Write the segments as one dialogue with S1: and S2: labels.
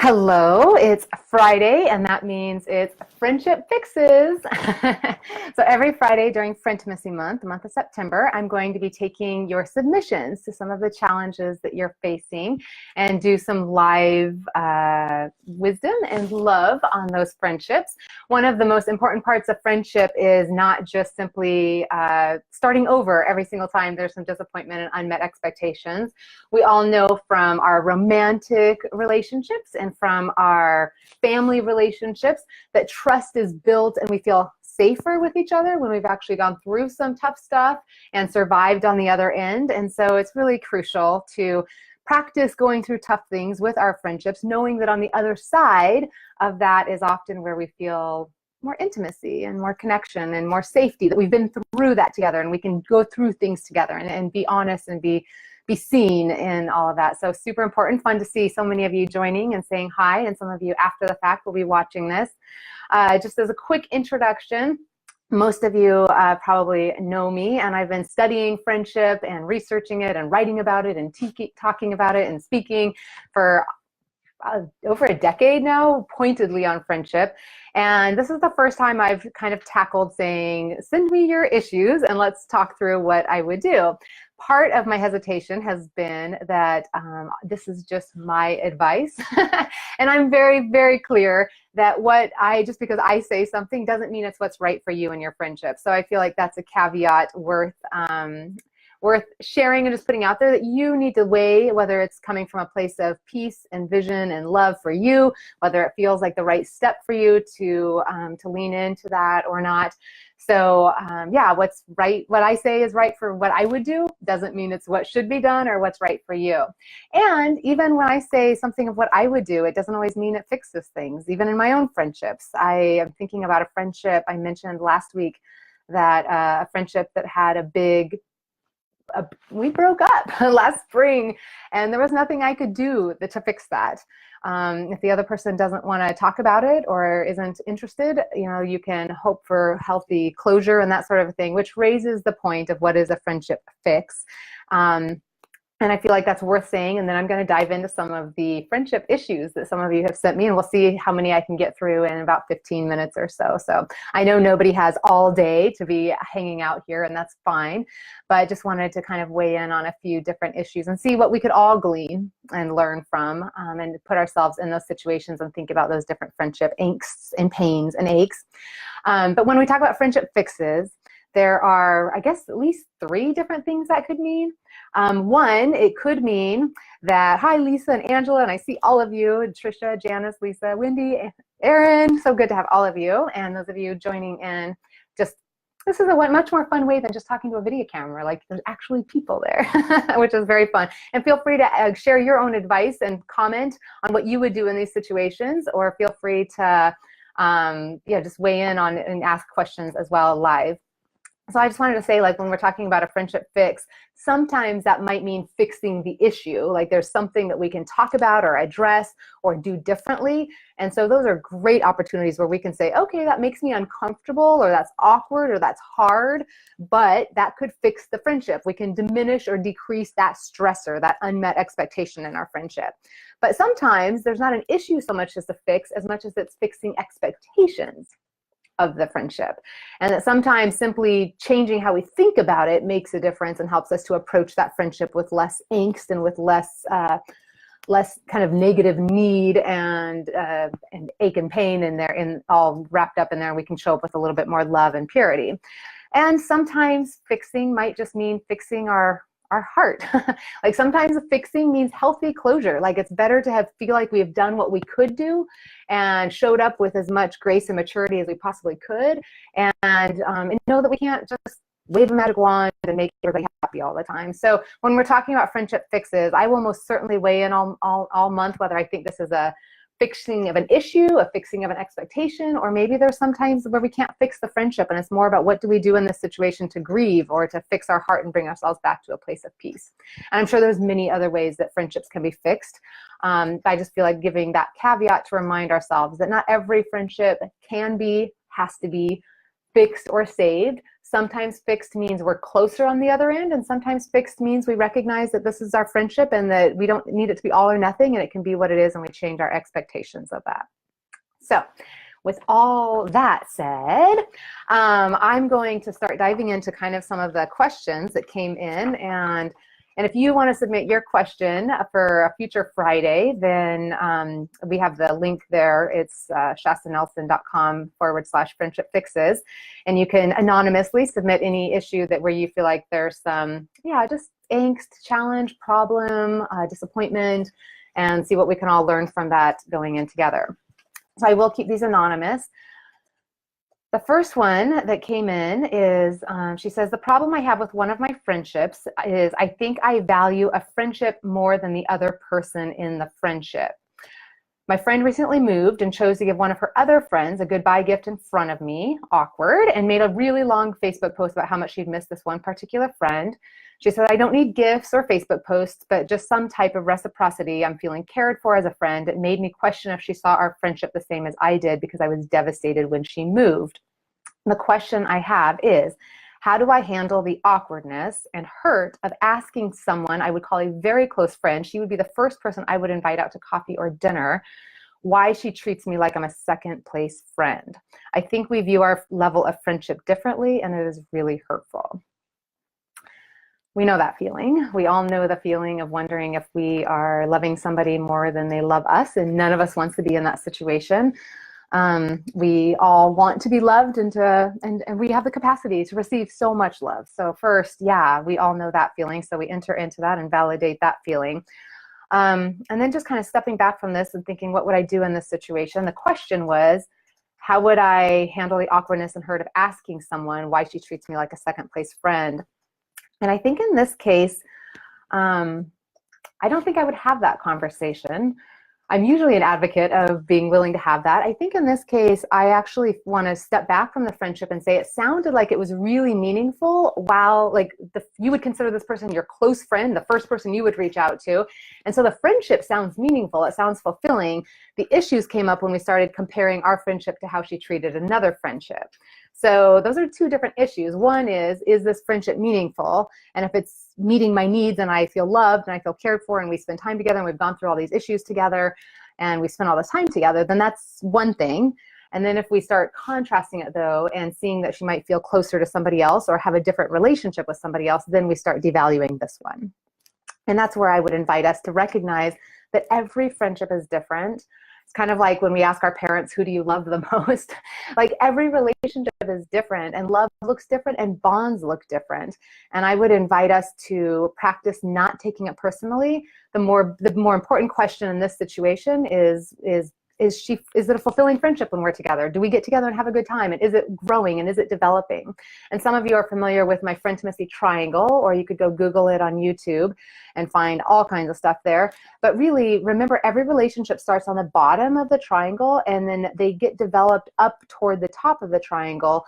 S1: Hello, it's Friday, and that means it's Friendship Fixes. So every Friday during Frientimacy month, the month of September, I'm going to be taking your submissions to some of the challenges that you're facing and do some live wisdom and love on those friendships. One of the most important parts of friendship is not just simply starting over every single time there's some disappointment and unmet expectations. We all know from our romantic relationships and from our family relationships that trust is built and we feel safer with each other when we've actually gone through some tough stuff and survived on the other end. And so it's really crucial to practice going through tough things with our friendships, knowing that on the other side of that is often where we feel more intimacy and more connection and more safety, that we've been through that together and we can go through things together and be honest and be seen in all of that. So super important, fun to see so many of you joining and saying hi, and some of you after the fact will be watching this. Just as a quick introduction, most of you probably know me, and I've been studying friendship and researching it and writing about it and talking about it and speaking for over a decade now, pointedly on friendship. And this is the first time I've kind of tackled saying, send me your issues and let's talk through what I would do. Part of my hesitation has been that this is just my advice. And I'm very, very clear that just because I say something doesn't mean it's what's right for you and your friendship. So I feel like that's a caveat worth sharing and just putting out there, that you need to weigh whether it's coming from a place of peace and vision and love for you, whether it feels like the right step for you to lean into that or not. So yeah, what's right, what I say is right for what I would do doesn't mean it's what should be done or what's right for you. And even when I say something of what I would do, it doesn't always mean it fixes things. Even in my own friendships, I am thinking about a friendship I mentioned last week, that a friendship that had we broke up last spring, and there was nothing I could do to fix that. If the other person doesn't want to talk about it or isn't interested, you can hope for healthy closure and that sort of thing, which raises the point of what is a friendship fix. And I feel like that's worth saying. And then I'm going to dive into some of the friendship issues that some of you have sent me, and we'll see how many I can get through in about 15 minutes or so. So I know nobody has all day to be hanging out here, and that's fine. But I just wanted to kind of weigh in on a few different issues and see what we could all glean and learn from, and put ourselves in those situations and think about those different friendship angsts and pains and aches. But when we talk about friendship fixes, there are, I guess, at least 3 different things that could mean. One, it could mean that, hi, Lisa and Angela, and I see all of you, Trisha, Janice, Lisa, Wendy, Erin. So good to have all of you, and those of you joining in. This is a much more fun way than just talking to a video camera. Like, there's actually people there, which is very fun. And feel free to share your own advice and comment on what you would do in these situations, or feel free to just weigh in on and ask questions as well live. So I just wanted to say, like, when we're talking about a friendship fix, sometimes that might mean fixing the issue. Like, there's something that we can talk about or address or do differently. And so those are great opportunities where we can say, okay, that makes me uncomfortable, or that's awkward, or that's hard, but that could fix the friendship. We can diminish or decrease that stressor, that unmet expectation in our friendship. But sometimes there's not an issue so much as a fix, as much as it's fixing expectations of the friendship. And that sometimes simply changing how we think about it makes a difference and helps us to approach that friendship with less angst and with less kind of negative need and ache and pain in there, and all wrapped up in there. We can show up with a little bit more love and purity. And sometimes fixing might just mean fixing our heart. Like, sometimes fixing means healthy closure. Like, it's better to feel like we have done what we could do and showed up with as much grace and maturity as we possibly could, and know that we can't just wave a magic wand and make everybody happy all the time. So when we're talking about friendship fixes, I will most certainly weigh in all month whether I think this is a fixing of an issue, a fixing of an expectation, or maybe there's some times where we can't fix the friendship, and it's more about what do we do in this situation to grieve or to fix our heart and bring ourselves back to a place of peace. And I'm sure there's many other ways that friendships can be fixed. I just feel like giving that caveat to remind ourselves that not every friendship has to be fixed or saved. Sometimes fixed means we're closer on the other end, and sometimes fixed means we recognize that this is our friendship and that we don't need it to be all or nothing, and it can be what it is, and we change our expectations of that. So with all that said, I'm going to start diving into kind of some of the questions that came in. And if you want to submit your question for a future Friday, then we have the link there. It's shastanelson.com/friendship fixes. And you can anonymously submit any issue that where you feel like there's some, just angst, challenge, problem, disappointment, and see what we can all learn from that going in together. So I will keep these anonymous. The first one that came in is, she says, the problem I have with one of my friendships is I think I value a friendship more than the other person in the friendship. My friend recently moved and chose to give one of her other friends a goodbye gift in front of me, awkward, and made a really long Facebook post about how much she'd missed this one particular friend. She said, I don't need gifts or Facebook posts, but just some type of reciprocity. I'm feeling cared for as a friend. It made me question if she saw our friendship the same as I did because I was devastated when she moved. The question I have is, how do I handle the awkwardness and hurt of asking someone I would call a very close friend, she would be the first person I would invite out to coffee or dinner, why she treats me like I'm a second place friend? I think we view our level of friendship differently, and it is really hurtful. We know that feeling. We all know the feeling of wondering if we are loving somebody more than they love us, and none of us wants to be in that situation. We all want to be loved, and we have the capacity to receive so much love. So first, we all know that feeling. So we enter into that and validate that feeling. And then just kind of stepping back from this and thinking, what would I do in this situation? The question was, how would I handle the awkwardness and hurt of asking someone why she treats me like a second place friend? And I think in this case, I don't think I would have that conversation. I'm usually an advocate of being willing to have that. I think in this case, I actually want to step back from the friendship and say it sounded like it was really meaningful while you would consider this person your close friend, the first person you would reach out to. And so the friendship sounds meaningful. It sounds fulfilling. The issues came up when we started comparing our friendship to how she treated another friendship. So those are two different issues. One is this friendship meaningful? And if it's meeting my needs and I feel loved and I feel cared for and we spend time together and we've gone through all these issues together and we spend all this time together, then that's one thing. And then if we start contrasting it though and seeing that she might feel closer to somebody else or have a different relationship with somebody else, then we start devaluing this one. And that's where I would invite us to recognize that every friendship is different. It's kind of like when we ask our parents, who do you love the most? Like every relationship is different and love looks different and bonds look different. And I would invite us to practice not taking it personally. The more important question in this situation is it a fulfilling friendship when we're together? Do we get together and have a good time? And is it growing and is it developing? And some of you are familiar with my Frientimacy triangle, or you could go Google it on YouTube and find all kinds of stuff there. But really, remember, every relationship starts on the bottom of the triangle and then they get developed up toward the top of the triangle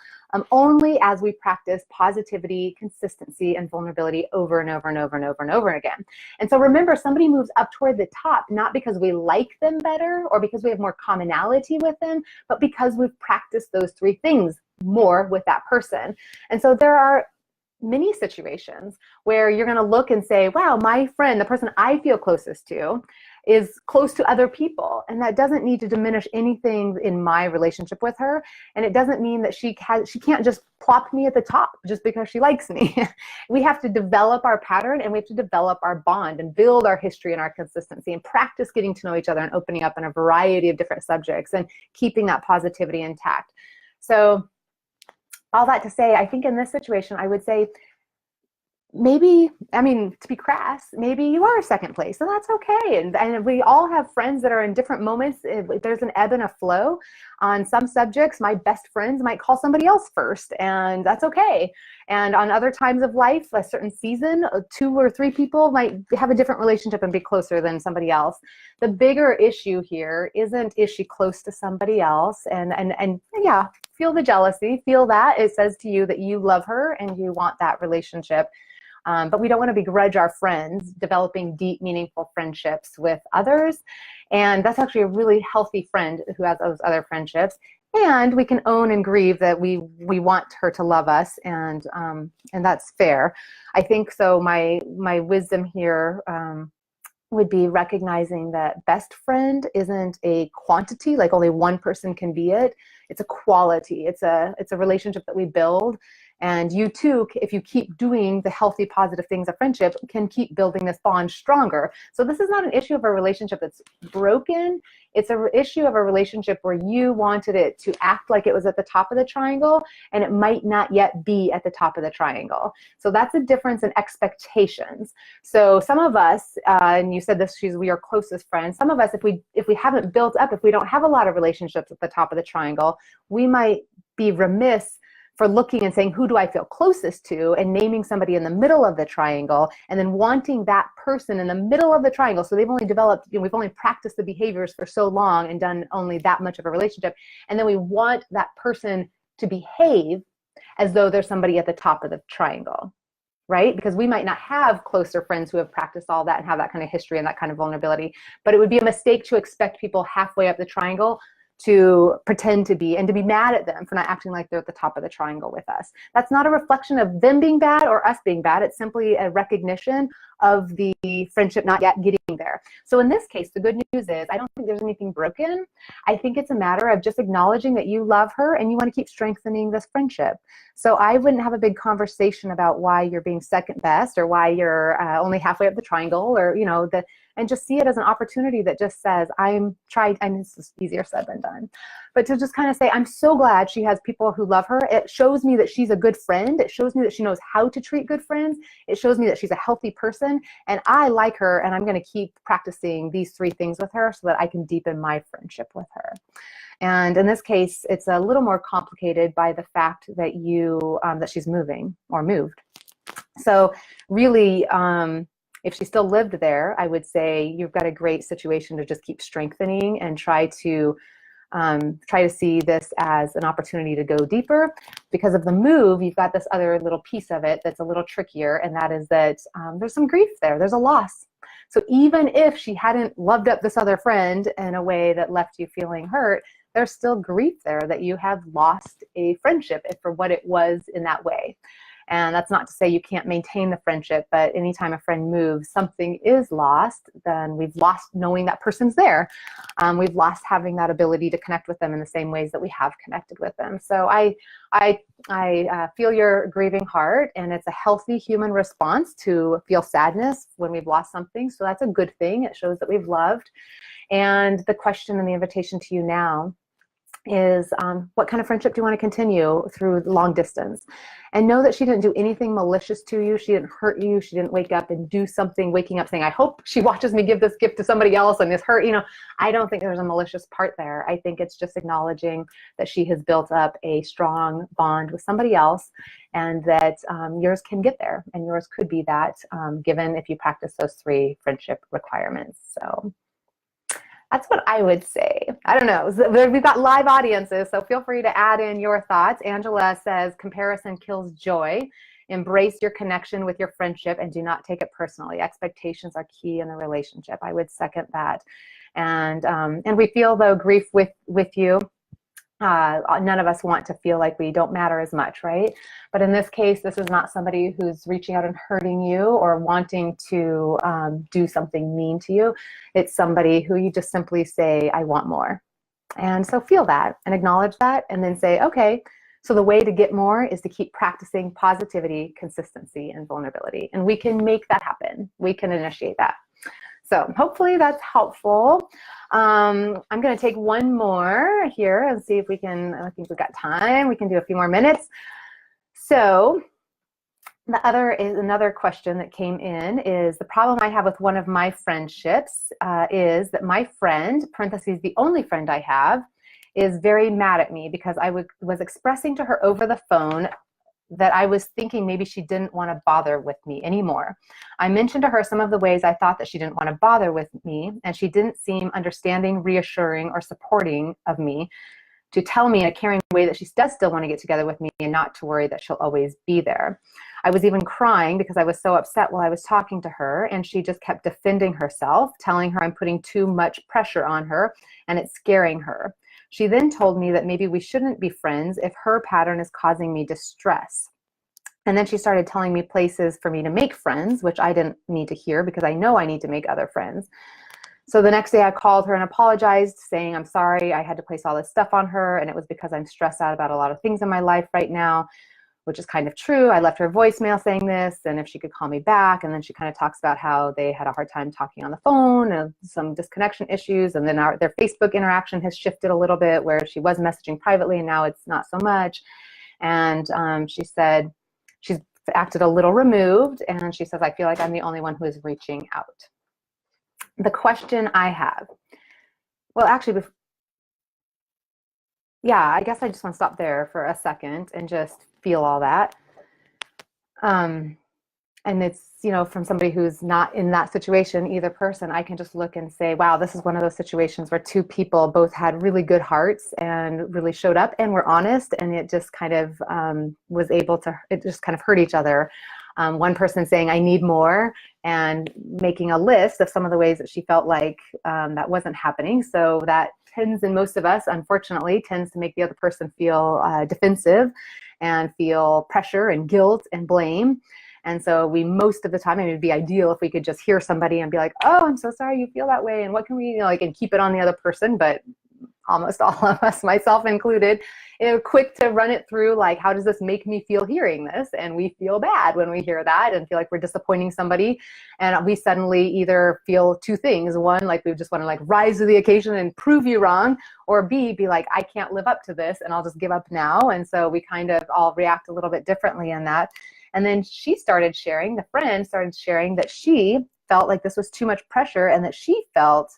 S1: only as we practice positivity, consistency, and vulnerability over and over and over and over and over again. And so remember, somebody moves up toward the top, not because we like them better or because we have more commonality with them, but because we've practiced those three things more with that person. And so there are many situations where you're going to look and say, wow, my friend, the person I feel closest to, is close to other people. And that doesn't need to diminish anything in my relationship with her. And it doesn't mean that she can't just plop me at the top just because she likes me. We have to develop our pattern and we have to develop our bond and build our history and our consistency and practice getting to know each other and opening up in a variety of different subjects and keeping that positivity intact. So all that to say, I think in this situation, I would say, maybe, to be crass, maybe you are second place, and that's okay. And we all have friends that are in different moments. There's an ebb and a flow. On some subjects, my best friends might call somebody else first, and that's okay. And on other times of life, a certain season, 2 or 3 people might have a different relationship and be closer than somebody else. The bigger issue here isn't, is she close to somebody else? And yeah, feel the jealousy, feel that. It says to you that you love her and you want that relationship. But we don't want to begrudge our friends developing deep, meaningful friendships with others. And that's actually a really healthy friend who has those other friendships. And we can own and grieve that we want her to love us, and that's fair. I think so. My wisdom here would be recognizing that best friend isn't a quantity, like only one person can be it. It's a quality. It's a relationship that we build. And you too, if you keep doing the healthy, positive things of friendship, can keep building this bond stronger. So this is not an issue of a relationship that's broken. It's an issue of a relationship where you wanted it to act like it was at the top of the triangle, and it might not yet be at the top of the triangle. So that's a difference in expectations. So some of us, and you said this, we are closest friends. Some of us, if we haven't built up, if we don't have a lot of relationships at the top of the triangle, we might be remiss for looking and saying, who do I feel closest to, and naming somebody in the middle of the triangle, and then wanting that person in the middle of the triangle. So they've only developed, we've only practiced the behaviors for so long and done only that much of a relationship. And then we want that person to behave as though there's somebody at the top of the triangle, right? Because we might not have closer friends who have practiced all that and have that kind of history and that kind of vulnerability. But it would be a mistake to expect people halfway up the triangle to pretend to be, and to be mad at them for not acting like they're at the top of the triangle with us. That's not a reflection of them being bad or us being bad. It's simply a recognition of the friendship not yet getting there. So in this case, the good news is I don't think there's anything broken. I think it's a matter of just acknowledging that you love her and you want to keep strengthening this friendship. So I wouldn't have a big conversation about why you're being second best, or why you're only halfway up the triangle, or and just see it as an opportunity that just says, and this is easier said than done, but to just kind of say, I'm so glad she has people who love her. It shows me that she's a good friend. It shows me that she knows how to treat good friends. It shows me that she's a healthy person, and I like her, and I'm going to keep practicing these 3 things with her so that I can deepen my friendship with her. And in this case, it's a little more complicated by the fact that that she's moving or moved. So really, if she still lived there, I would say you've got a great situation to just keep strengthening and try to see this as an opportunity to go deeper. Because of the move, you've got this other little piece of it that's a little trickier, and that is that there's some grief there. There's a loss. So even if she hadn't loved up this other friend in a way that left you feeling hurt, there's still grief there that you have lost a friendship for what it was in that way. And that's not to say you can't maintain the friendship, but anytime a friend moves, something is lost, then we've lost knowing that person's there. We've lost having that ability to connect with them in the same ways that we have connected with them. So I feel your grieving heart, and it's a healthy human response to feel sadness when we've lost something. So that's a good thing. It shows that we've loved. And the question and the invitation to you now is what kind of friendship do you want to continue through long distance? And know that she didn't do anything malicious to you. She didn't hurt you. She didn't wake up and do something, waking up saying, I hope she watches me give this gift to somebody else and is hurt. I don't think there's a malicious part there. I think it's just acknowledging that she has built up a strong bond with somebody else, and that yours can get there, and yours could be that, given if you practice those 3 friendship requirements. So that's what I would say. I don't know. We've got live audiences, so feel free to add in your thoughts. Angela says, comparison kills joy. Embrace your connection with your friendship and do not take it personally. Expectations are key in the relationship. I would second that. And we feel, though, grief with you. None of us want to feel like we don't matter as much, right? But in this case, this is not somebody who's reaching out and hurting you or wanting to do something mean to you. It's somebody who you just simply say, I want more. And so feel that and acknowledge that, and then say, okay, so the way to get more is to keep practicing positivity, consistency, and vulnerability. And we can make that happen. We can initiate that. So hopefully that's helpful. I'm going to take one more here and see if we can, I think we've got time. We can do a few more minutes. So the other is another question that came in is, the problem I have with one of my friendships is that my friend, parentheses, the only friend I have, is very mad at me because I was expressing to her over the phone that I was thinking maybe she didn't want to bother with me anymore. I mentioned to her some of the ways I thought that she didn't want to bother with me, and she didn't seem understanding, reassuring, or supporting of me to tell me in a caring way that she does still want to get together with me and not to worry that she'll always be there. I was even crying because I was so upset while I was talking to her, and she just kept defending herself, telling her I'm putting too much pressure on her and it's scaring her. She then told me that maybe we shouldn't be friends if her pattern is causing me distress. And then she started telling me places for me to make friends, which I didn't need to hear because I know I need to make other friends. So the next day I called her and apologized, saying, I'm sorry, I had to place all this stuff on her, and it was because I'm stressed out about a lot of things in my life right now, which is kind of true. I left her a voicemail saying this, and if she could call me back. And then she kind of talks about how they had a hard time talking on the phone and some disconnection issues. And then their Facebook interaction has shifted a little bit, where she was messaging privately and now it's not so much. And she said she's acted a little removed, and she says, I feel like I'm the only one who is reaching out. The question I have, well, actually, yeah, I guess I just want to stop there for a second and just feel all that. And it's, from somebody who's not in that situation, either person, I can just look and say, wow, this is one of those situations where two people both had really good hearts and really showed up and were honest. And it just kind of it just kind of hurt each other. One person saying, I need more, and making a list of some of the ways that she felt like that wasn't happening. So that tends, in most of us, unfortunately, tends to make the other person feel defensive and feel pressure and guilt and blame. And so most of the time, it would be ideal if we could just hear somebody and be like, oh, I'm so sorry you feel that way. And what can we, and keep it on the other person. But almost all of us, myself included, quick to run it through, like, how does this make me feel hearing this? And we feel bad when we hear that and feel like we're disappointing somebody. And we suddenly either feel two things. One, like we just want to rise to the occasion and prove you wrong, or B, be like, I can't live up to this and I'll just give up now. And so we kind of all react a little bit differently in that. And then the friend started sharing that she felt like this was too much pressure, and that she felt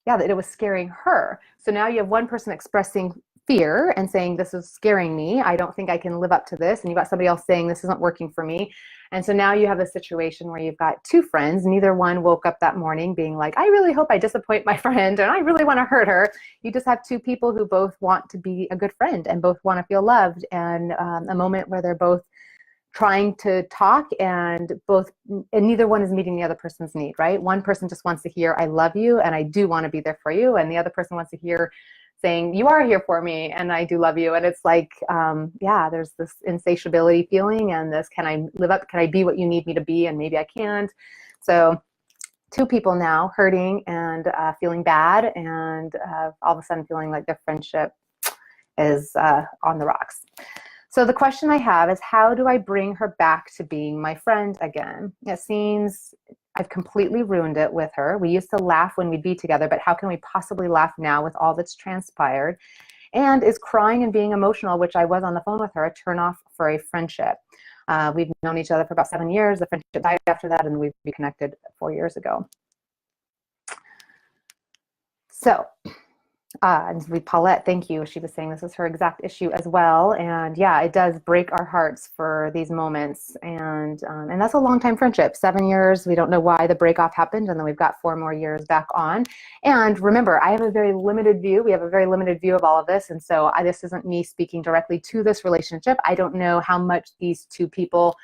S1: that it was scaring her. So now you have one person expressing fear and saying, this is scaring me. I don't think I can live up to this. And you've got somebody else saying, this isn't working for me. And so now you have a situation where you've got two friends. Neither one woke up that morning being like, I really hope I disappoint my friend and I really want to hurt her. You just have two people who both want to be a good friend and both want to feel loved, and a moment where they're both trying to talk and neither one is meeting the other person's need, right? One person just wants to hear, I love you and I do want to be there for you. And the other person wants to hear saying, you are here for me and I do love you. And it's like, there's this insatiability feeling and this, can I live up? Can I be what you need me to be? And maybe I can't. So two people now hurting and feeling bad, and all of a sudden feeling like their friendship is on the rocks. So the question I have is, how do I bring her back to being my friend again? It seems I've completely ruined it with her. We used to laugh when we'd be together, but how can we possibly laugh now with all that's transpired? And is crying and being emotional, which I was on the phone with her, a turnoff for a friendship? We've known each other for about 7 years. The friendship died after that, and we reconnected 4 years ago. So, and Paulette, thank you. She was saying this is her exact issue as well. And yeah, it does break our hearts for these moments. And that's a long time friendship, 7 years. We don't know why the breakoff happened. And then we've got 4 more years back on. And remember, I have a very limited view. We have a very limited view of all of this. And so this isn't me speaking directly to this relationship. I don't know how much these two people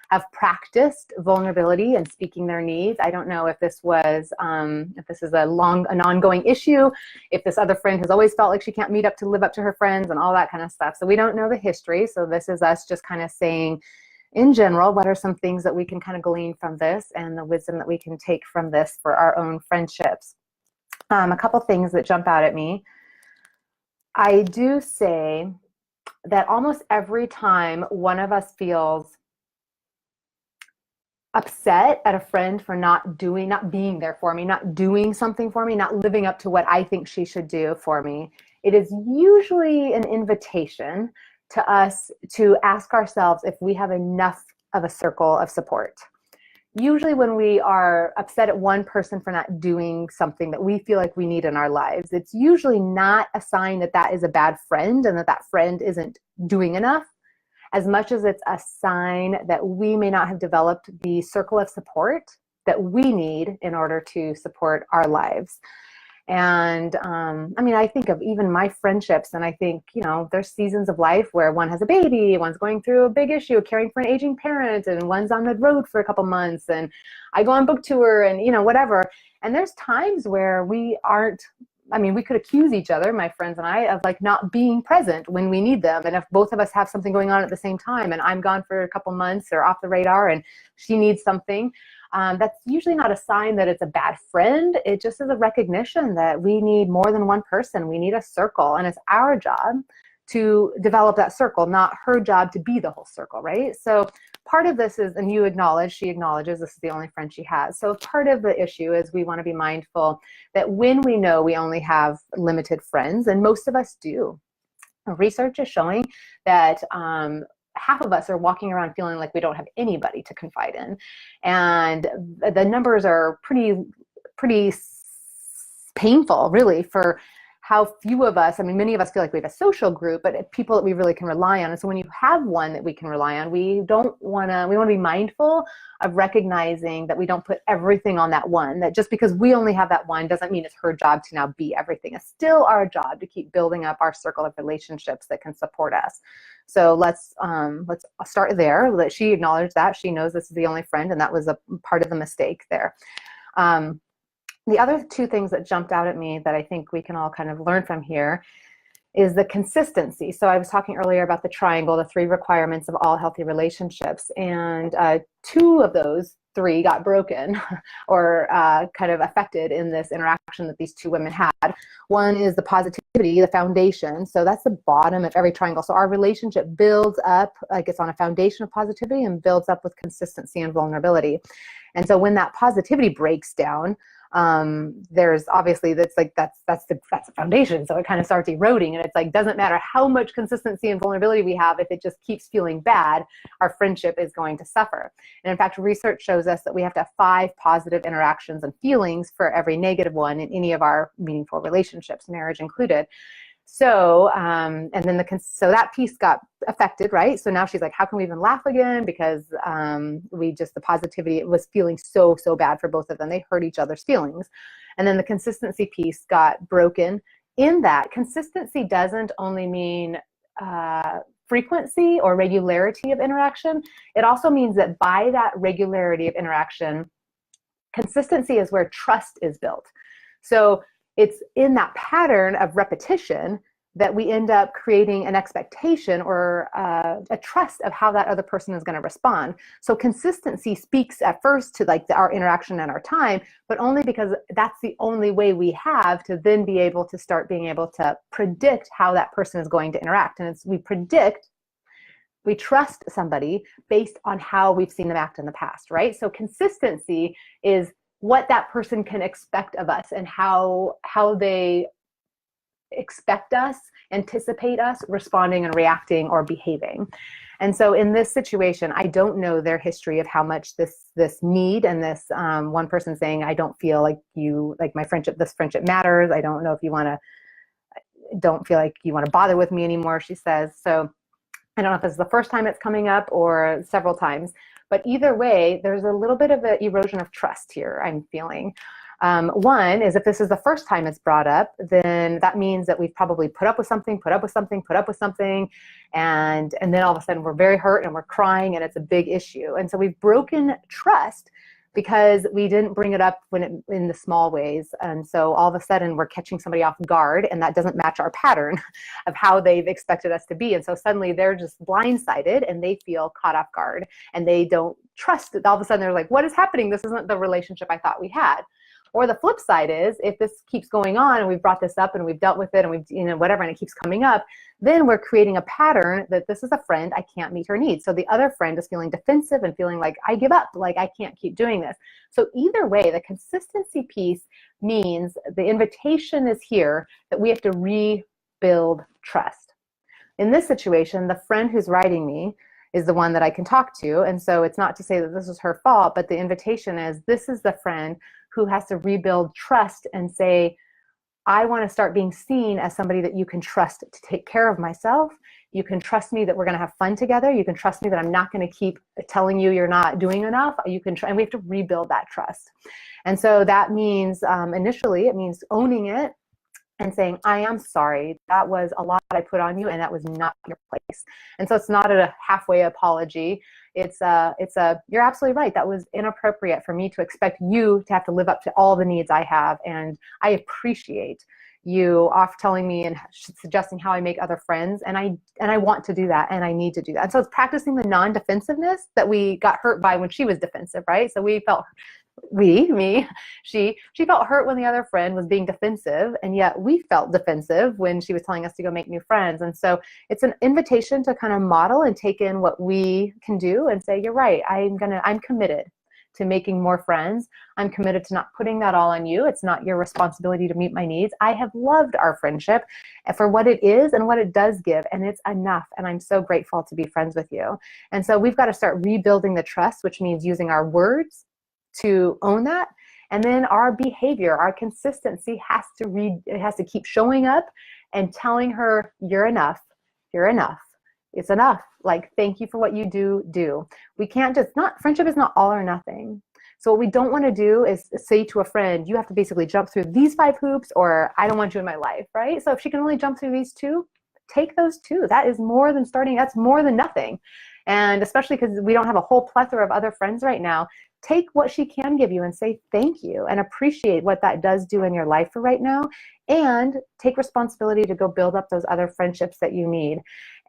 S1: have practiced vulnerability and speaking their needs. I don't know if this was, if this is an ongoing issue, if this other friend has always felt like she can't meet up to live up to her friends and all that kind of stuff. So we don't know the history. So this is us just kind of saying, in general, what are some things that we can kind of glean from this and the wisdom that we can take from this for our own friendships. A couple things that jump out at me. I do say that almost every time one of us feels upset at a friend for not being there for me, not doing something for me, not living up to what I think she should do for me, it is usually an invitation to us to ask ourselves if we have enough of a circle of support. Usually when we are upset at one person for not doing something that we feel like we need in our lives, it's usually not a sign that that is a bad friend and that friend isn't doing enough, as much as it's a sign that we may not have developed the circle of support that we need in order to support our lives. And I think of even my friendships, and I think, there's seasons of life where one has a baby, one's going through a big issue, caring for an aging parent, and one's on the road for a couple months, and I go on book tour and, whatever. And there's times where we aren't I mean, we could accuse each other, my friends and I, of like not being present when we need them. And if both of us have something going on at the same time and I'm gone for a couple months or off the radar and she needs something, that's usually not a sign that it's a bad friend. It just is a recognition that we need more than one person. We need a circle, and it's our job to develop that circle, not her job to be the whole circle, right? So part of this is, and she acknowledges this is the only friend she has. So part of the issue is we want to be mindful that when we know we only have limited friends, and most of us do, research is showing that half of us are walking around feeling like we don't have anybody to confide in. And the numbers are pretty painful, really, for how few of us, I mean, many of us feel like we have a social group, but people that we really can rely on. And so when you have one that we can rely on, we want to be mindful of recognizing that we don't put everything on that one, that just because we only have that one doesn't mean it's her job to now be everything. It's still our job to keep building up our circle of relationships that can support us. So let's start there. That she acknowledged that. She knows this is the only friend, and that was a part of the mistake there. The other two things that jumped out at me that I think we can all kind of learn from here is the consistency. So I was talking earlier about the triangle, the 3 requirements of all healthy relationships, and 2 of those 3 got broken or kind of affected in this interaction that these 2 women had. One is the positivity, the foundation. So that's the bottom of every triangle. So our relationship builds up, like it's on a foundation of positivity, and builds up with consistency and vulnerability. And so when that positivity breaks down, there's obviously that's the foundation. So it kind of starts eroding, and it's like, doesn't matter how much consistency and vulnerability we have, if it just keeps feeling bad, our friendship is going to suffer. And in fact, research shows us that we have to have 5 positive interactions and feelings for every negative one in any of our meaningful relationships, marriage included. So, and then so that piece got affected, right? So now she's like, how can we even laugh again? Because the positivity, it was feeling so bad for both of them. They hurt each other's feelings. And then the consistency piece got broken. In that, consistency doesn't only mean frequency or regularity of interaction. It also means that by that regularity of interaction, consistency is where trust is built. So it's in that pattern of repetition that we end up creating an expectation or a trust of how that other person is going to respond. So consistency speaks at first to like our interaction and our time, but only because that's the only way we have to then be able to start being able to predict how that person is going to interact. And we trust somebody based on how we've seen them act in the past, right? So consistency is what that person can expect of us and how they expect us, anticipate us responding and reacting or behaving. And so in this situation, I don't know their history of how much this need and this one person saying, I don't feel like this friendship matters. I don't know if don't feel like you want to bother with me anymore, she says. So I don't know if this is the first time it's coming up or several times. But either way, there's a little bit of an erosion of trust here, I'm feeling. One is if this is the first time it's brought up, then that means that we've probably put up with something, and then all of a sudden we're very hurt and we're crying and it's a big issue. And so we've broken trust because we didn't bring it up in the small ways. And so all of a sudden we're catching somebody off guard, and that doesn't match our pattern of how they've expected us to be. And so suddenly they're just blindsided and they feel caught off guard and they don't trust it. All of a sudden they're like, what is happening? This isn't the relationship I thought we had. Or the flip side is, if this keeps going on and we've brought this up and we've dealt with it and we've, whatever, and it keeps coming up, then we're creating a pattern that this is a friend, I can't meet her needs. So the other friend is feeling defensive and feeling like, I give up, like I can't keep doing this. So either way, the consistency piece means the invitation is here that we have to rebuild trust. In this situation, the friend who's writing me is the one that I can talk to. And so it's not to say that this is her fault, but the invitation is, this is the friend who has to rebuild trust and say, I want to start being seen as somebody that you can trust to take care of myself. You can trust me that we're going to have fun together. You can trust me that I'm not going to keep telling you you're not doing enough. You can and we have to rebuild that trust. And so that means initially it means owning it and saying, I am sorry. That was a lot I put on you, and that was not your place. And so it's not a halfway apology. It's you're absolutely right. That was inappropriate for me to expect you to have to live up to all the needs I have. And I appreciate you off telling me and suggesting how I make other friends. And I want to do that, and I need to do that. And so it's practicing the non-defensiveness that we got hurt by when she was defensive, right? So we felt, she felt hurt when the other friend was being defensive, and yet we felt defensive when she was telling us to go make new friends. And so it's an invitation to kind of model and take in what we can do and say, you're right, I'm committed to making more friends. I'm committed to not putting that all on you. It's not your responsibility to meet my needs. I have loved our friendship for what it is and what it does give, and it's enough. And I'm so grateful to be friends with you. And so we've got to start rebuilding the trust, which means using our words to own that. And then our behavior, our consistency has to keep showing up and telling her, you're enough, you're enough. It's enough. Like, thank you for what you do. We can't friendship is not all or nothing. So what we don't want to do is say to a friend, you have to basically jump through these 5 hoops, or I don't want you in my life, right? So if she can only jump through these 2, take those 2. That is more than that's more than nothing. And especially because we don't have a whole plethora of other friends right now, take what she can give you and say thank you and appreciate what that does do in your life for right now, and take responsibility to go build up those other friendships that you need.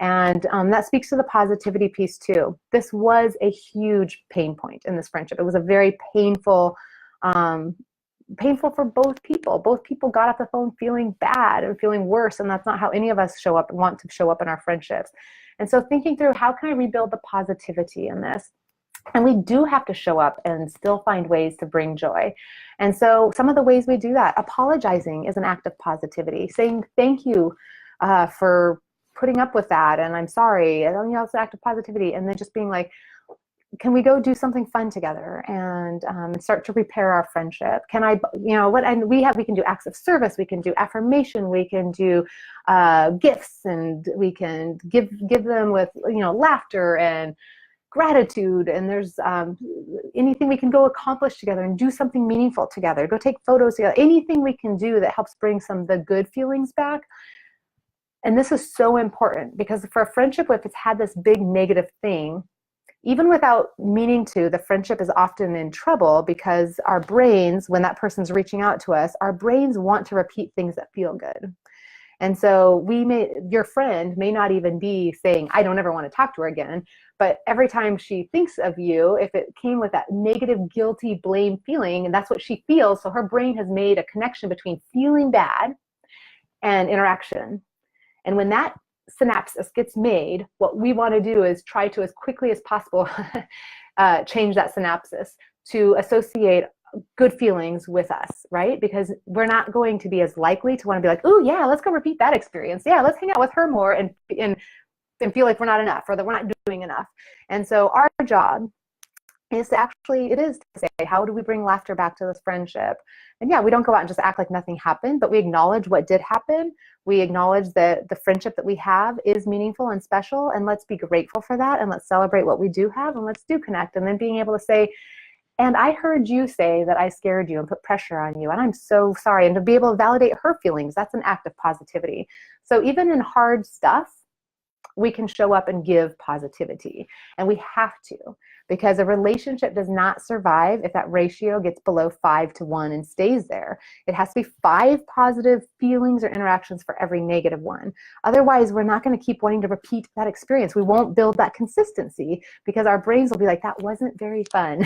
S1: And that speaks to the positivity piece too. This was a huge pain point in this friendship. It was a very painful for both people. Both people got off the phone feeling bad and feeling worse, and that's not how any of us want to show up in our friendships. And so thinking through, how can I rebuild the positivity in this? And we do have to show up and still find ways to bring joy. And so some of the ways we do that, apologizing is an act of positivity. Saying thank you for putting up with that, and I'm sorry, and it's an act of positivity. And then just being like, can we go do something fun together and start to repair our friendship? Can I, and we can do acts of service, we can do affirmation, we can do gifts, and we can give them with, laughter and gratitude, and there's anything we can go accomplish together and do something meaningful together, go take photos together, anything we can do that helps bring some of the good feelings back. And this is so important, because for a friendship, if it's had this big negative thing, even without meaning to, the friendship is often in trouble, because our brains, when that person's reaching out to us, our brains want to repeat things that feel good. And so your friend may not even be saying, I don't ever want to talk to her again. But every time she thinks of you, if it came with that negative, guilty, blame feeling, and that's what she feels, so her brain has made a connection between feeling bad and interaction. And when that synapses gets made, what we want to do is try to, as quickly as possible, change that synapses to associate good feelings with us, right? Because we're not going to be as likely to want to be like, oh yeah, let's go repeat that experience. Yeah, let's hang out with her more and feel like we're not enough, or that we're not doing enough. And so our job is to say, how do we bring laughter back to this friendship? And yeah, we don't go out and just act like nothing happened, but we acknowledge what did happen. We acknowledge that the friendship that we have is meaningful and special, and let's be grateful for that, and let's celebrate what we do have, and let's do connect. And then being able to say, and I heard you say that I scared you and put pressure on you, and I'm so sorry. And to be able to validate her feelings, that's an act of positivity. So even in hard stuff, we can show up and give positivity. And we have to, because a relationship does not survive if that ratio gets below 5-to-1 and stays there. It has to be 5 positive feelings or interactions for every negative one. Otherwise, we're not going to keep wanting to repeat that experience. We won't build that consistency, because our brains will be like, that wasn't very fun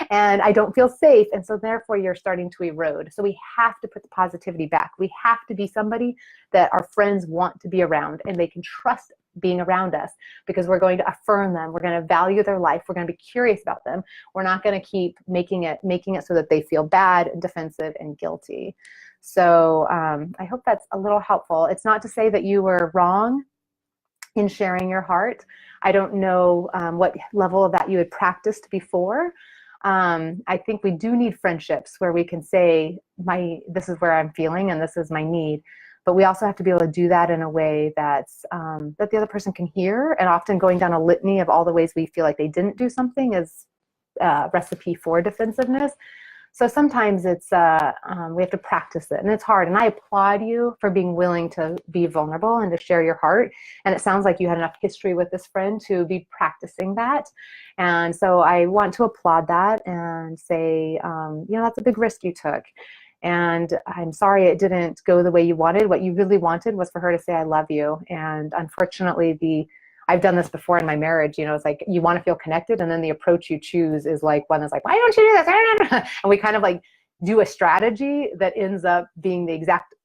S1: and I don't feel safe. And so therefore you're starting to erode. So we have to put the positivity back. We have to be somebody that our friends want to be around, and they can trust being around us, because we're going to affirm them. We're going to value their life. We're going to be curious about them. We're not going to keep making it so that they feel bad and defensive and guilty. So I hope that's a little helpful. It's not to say that you were wrong in sharing your heart. I don't know what level of that you had practiced before. I think we do need friendships where we can say, this is where I'm feeling and this is my need. But we also have to be able to do that in a way that's that the other person can hear. And often going down a litany of all the ways we feel like they didn't do something is a recipe for defensiveness. So sometimes it's we have to practice it, and it's hard. And I applaud you for being willing to be vulnerable and to share your heart. And it sounds like you had enough history with this friend to be practicing that. And so I want to applaud that and say, that's a big risk you took. And I'm sorry it didn't go the way you wanted. What you really wanted was for her to say, I love you. And unfortunately, I've done this before in my marriage, you know, it's like you want to feel connected, and then the approach you choose is like one that's like, why don't you do this? And we kind of like do a strategy that ends up being the exact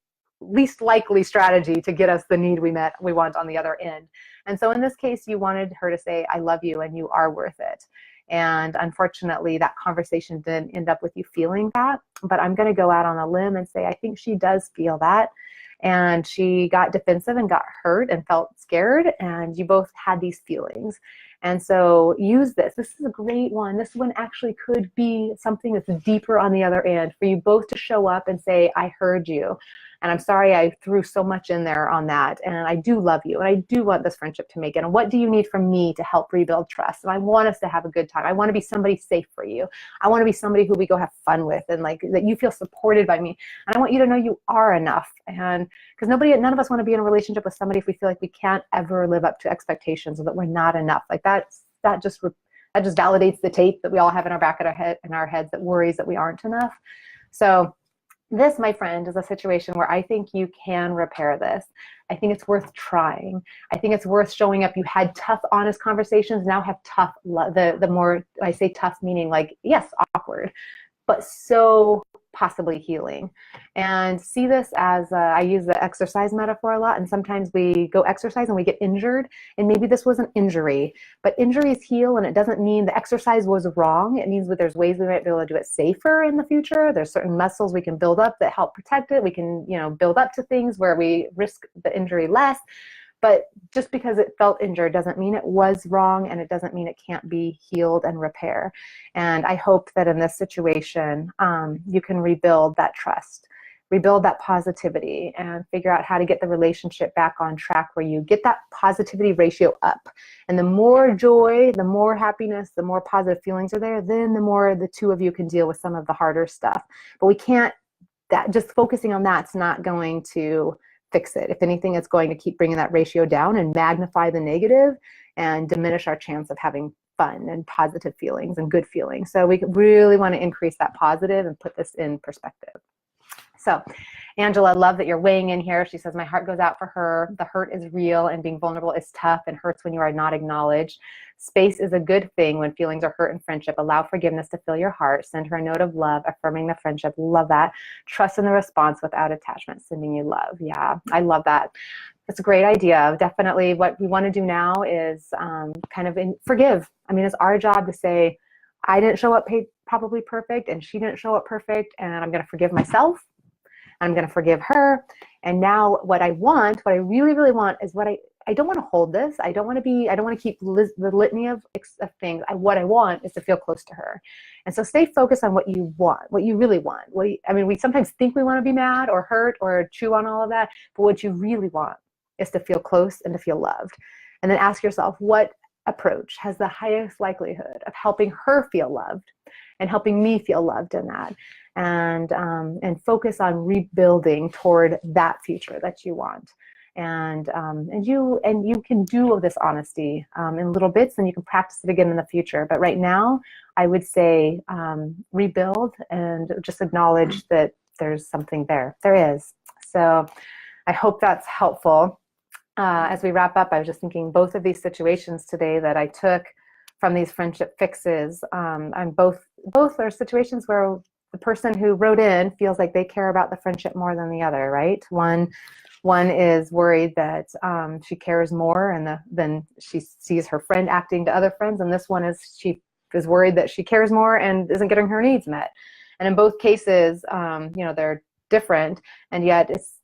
S1: least likely strategy to get us the need we want on the other end. And so in this case, you wanted her to say, I love you and you are worth it. And unfortunately, that conversation didn't end up with you feeling that. But I'm going to go out on a limb and say, I think she does feel that. And she got defensive and got hurt and felt scared. And you both had these feelings. And so use this. This is a great one. This one actually could be something that's deeper on the other end for you both to show up and say, I heard you. And I'm sorry I threw so much in there on that. And I do love you. And I do want this friendship to make it. And what do you need from me to help rebuild trust? And I want us to have a good time. I want to be somebody safe for you. I want to be somebody who we go have fun with, and like that you feel supported by me. And I want you to know you are enough. And because none of us want to be in a relationship with somebody if we feel like we can't ever live up to expectations or that we're not enough. Like that just validates the tape that we all have in our back of our heads that worries that we aren't enough. So this, my friend, is a situation where I think you can repair this. I think it's worth trying. I think it's worth showing up. You had tough, honest conversations, now have tough, the more I say tough, meaning like, yes, awkward, but so possibly healing. And see this as, I use the exercise metaphor a lot, and sometimes we go exercise and we get injured, and maybe this was an injury, but injuries heal, and it doesn't mean the exercise was wrong. It means that there's ways we might be able to do it safer in the future. There's certain muscles we can build up that help protect it. We can, build up to things where we risk the injury less. But just because it felt injured doesn't mean it was wrong, and it doesn't mean it can't be healed and repair. And I hope that in this situation, you can rebuild that trust, rebuild that positivity, and figure out how to get the relationship back on track where you get that positivity ratio up. And the more joy, the more happiness, the more positive feelings are there, then the more the two of you can deal with some of the harder stuff. But we can't, just focusing on that's not going to fix it. If anything, it's going to keep bringing that ratio down and magnify the negative and diminish our chance of having fun and positive feelings and good feelings. So we really want to increase that positive and put this in perspective. So Angela, love that you're weighing in here. She says, my heart goes out for her. The hurt is real, and being vulnerable is tough and hurts when you are not acknowledged. Space is a good thing when feelings are hurt in friendship. Allow forgiveness to fill your heart. Send her a note of love, affirming the friendship. Love that. Trust in the response without attachment. Sending you love. Yeah, I love that. That's a great idea. Definitely what we want to do now is forgive. I mean, it's our job to say, I didn't show up probably perfect, and she didn't show up perfect, and I'm going to forgive myself. I'm going to forgive her. And now what I really, really want is I don't want to hold this. I don't want to keep the litany of things. What I want is to feel close to her. And so stay focused on what you want, what you really want. We sometimes think we want to be mad or hurt or chew on all of that, but what you really want is to feel close and to feel loved. And then ask yourself, what approach has the highest likelihood of helping her feel loved and helping me feel loved in that? And focus on rebuilding toward that future that you want. And you can do this honesty in little bits, and you can practice it again in the future. But right now, I would say rebuild and just acknowledge that there's something there. There is. So I hope that's helpful. As we wrap up, I was just thinking both of these situations today that I took from these friendship fixes, both are situations where the person who wrote in feels like they care about the friendship more than the other, right? One is worried that she cares more and then she sees her friend acting to other friends, and this one she is worried that she cares more and isn't getting her needs met. And in both cases, they're different, and yet it's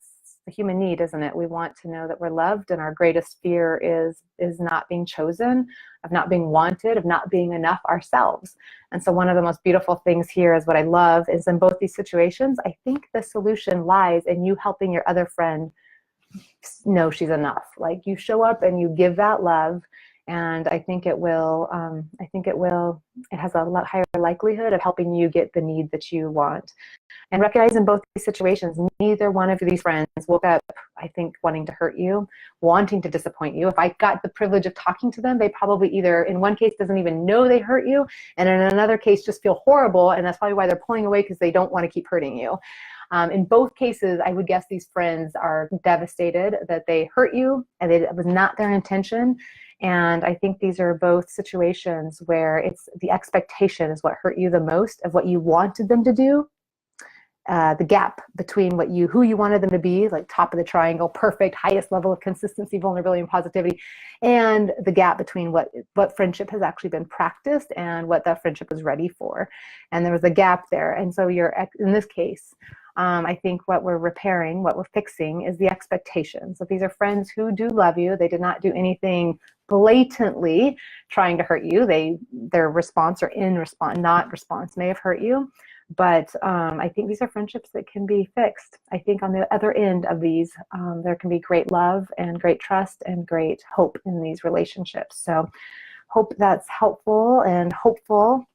S1: the human need, isn't it? We want to know that we're loved, and our greatest fear is not being chosen, of not being wanted, of not being enough ourselves. And so one of the most beautiful things here is what I love is in both these situations, I think the solution lies in you helping your other friend know she's enough. Like you show up and you give that love, and I think it has a lot higher likelihood of helping you get the need that you want. And recognize in both these situations, neither one of these friends woke up, I think, wanting to hurt you, wanting to disappoint you. If I got the privilege of talking to them, they probably either, in one case, doesn't even know they hurt you, and in another case, just feel horrible, and that's probably why they're pulling away, because they don't want to keep hurting you. In both cases, I would guess these friends are devastated that they hurt you and it was not their intention. And I think these are both situations where it's the expectation is what hurt you the most of what you wanted them to do. The gap between who you wanted them to be, like top of the triangle, perfect, highest level of consistency, vulnerability, and positivity, and the gap between what friendship has actually been practiced and what that friendship is ready for. And there was a gap there. And so in this case, I think what we're repairing, what we're fixing is the expectations. So these are friends who do love you. They did not do anything blatantly trying to hurt you. Their response or not response may have hurt you. But I think these are friendships that can be fixed. I think on the other end of these, there can be great love and great trust and great hope in these relationships. So hope that's helpful and hopeful.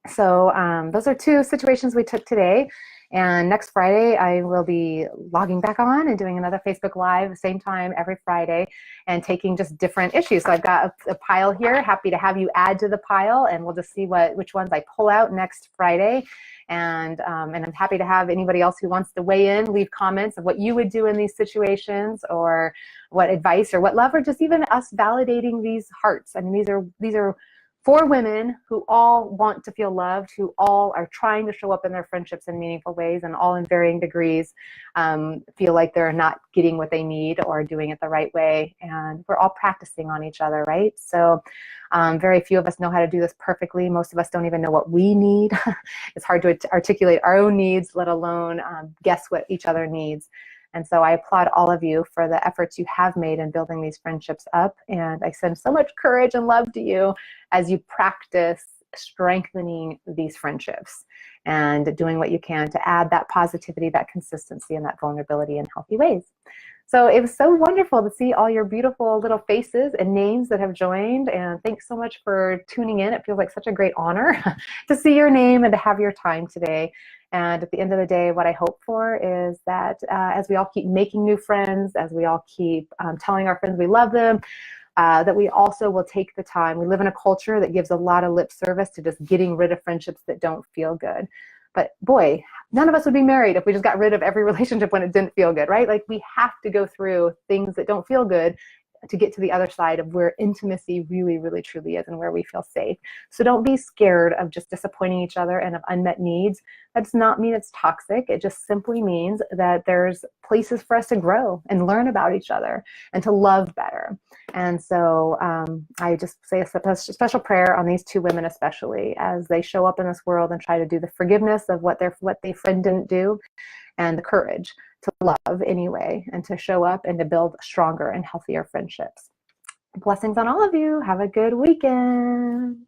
S1: So those are two situations we took today. And next Friday, I will be logging back on and doing another Facebook Live, same time every Friday, and taking just different issues. So I've got a pile here. Happy to have you add to the pile, and we'll just see which ones I pull out next Friday. And I'm happy to have anybody else who wants to weigh in, leave comments of what you would do in these situations, or what advice or what love, or just even us validating these hearts. I mean, these are 4 women who all want to feel loved, who all are trying to show up in their friendships in meaningful ways, and all in varying degrees feel like they're not getting what they need or doing it the right way. And we're all practicing on each other, right? So very few of us know how to do this perfectly. Most of us don't even know what we need. It's hard to articulate our own needs, let alone guess what each other needs. And so I applaud all of you for the efforts you have made in building these friendships up. And I send so much courage and love to you as you practice strengthening these friendships and doing what you can to add that positivity, that consistency, and that vulnerability in healthy ways. So it was so wonderful to see all your beautiful little faces and names that have joined. And thanks so much for tuning in. It feels like such a great honor to see your name and to have your time today. And at the end of the day, what I hope for is that as we all keep making new friends, as we all keep telling our friends we love them, that we also will take the time. We live in a culture that gives a lot of lip service to just getting rid of friendships that don't feel good. But boy, none of us would be married if we just got rid of every relationship when it didn't feel good, right? Like we have to go through things that don't feel good to get to the other side of where intimacy really, really, truly is and where we feel safe. So don't be scared of just disappointing each other and of unmet needs. That does not mean it's toxic. It just simply means that there's places for us to grow and learn about each other and to love better. And so I just say a special prayer on these 2 women, especially as they show up in this world and try to do the forgiveness of what their friend didn't do, and the courage to love anyway, and to show up and to build stronger and healthier friendships. Blessings on all of you. Have a good weekend.